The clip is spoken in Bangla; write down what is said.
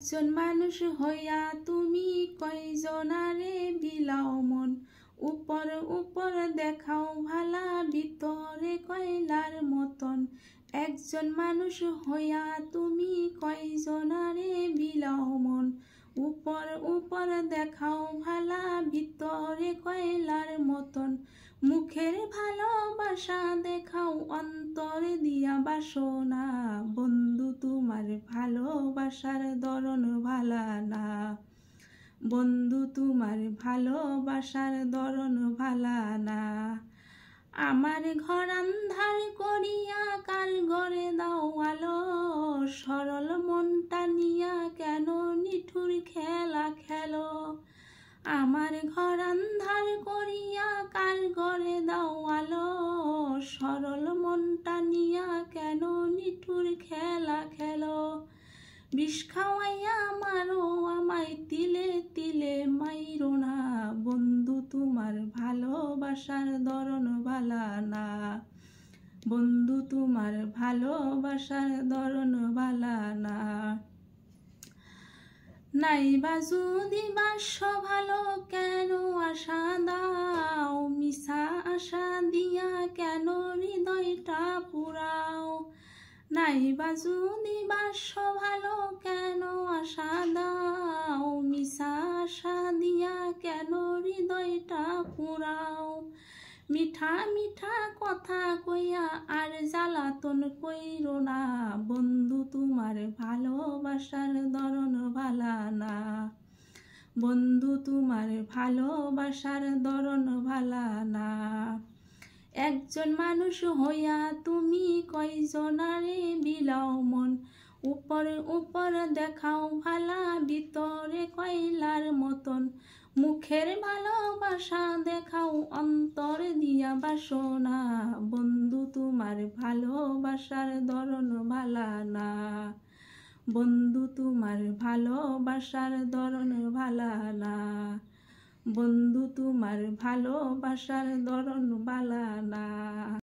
একজন মানুষ হইয়া তুমি কয়জনারে বিলাও মন, উপর উপর দেখাও ভালা ভিতরে কয়লার মতন। একজন মানুষ হইয়া তুমি কয়জনারে বিলাও মন, উপর উপর দেখাও ভালা ভিতরে কয়লার মতন। মুখের ভালোবাসা দেখাও অন্তরে দিয়া বাসনা, বন্ধু তোমার ভালোবাসার ধরন ভালা না। বন্ধু তোমার ভালোবাসার ধরন ভালা না। আমার ঘর আন্ধার করিয়া কার ঘরে দাও আলো, সরল মনটা নিয়া কেন নিঠুর খেলা খেলো। আমার ঘর আন্ধার করিয়া কার ঘরে দাও আলো, সরল মনটা নিয়া কেন নিঠুর খেলা খেলো। বিষ খাওয়াইয়া মারো আমায় তিলে তিলে মাইরো না, বন্ধু তোমার ভালোবাসার ধরন ভালা না। বন্ধু তোমার ভালোবাসার ধরন ভালা না। নাইবা যদি বাস্য ভালো কেন আশা দাও, মিশা আশা দিয়া কেন হৃদয়টা পুরাও। নাইবা যদি বাস্য ভালো কেন আশা দাও, মিশা আশা দিয়া কেন হৃদয়টা পুরাও। মিঠা মিঠা কথা কইয়া আর জ্বালাতন কইরো না, বন্ধু তোমার ভালোবাসার ধরন ভালা না। বন্ধু তোমার ভালোবাসার ধরন ভালা না। একজন মানুষ হইয়া তুমি কয়জনারে বিলাও মন, উপর উপর দেখাও ভালা ভিতরে কয়লার মতন। মুখের ভালোবাসা দেখাও অন্তর দিয়া বাসনা, বন্ধু তোমার ভালোবাসার ধরন ভালা না। বন্ধু তোমার ভালোবাসার ধরন ভালা না। বন্ধু তোমার ভালোবাসার ধরন ভালা না।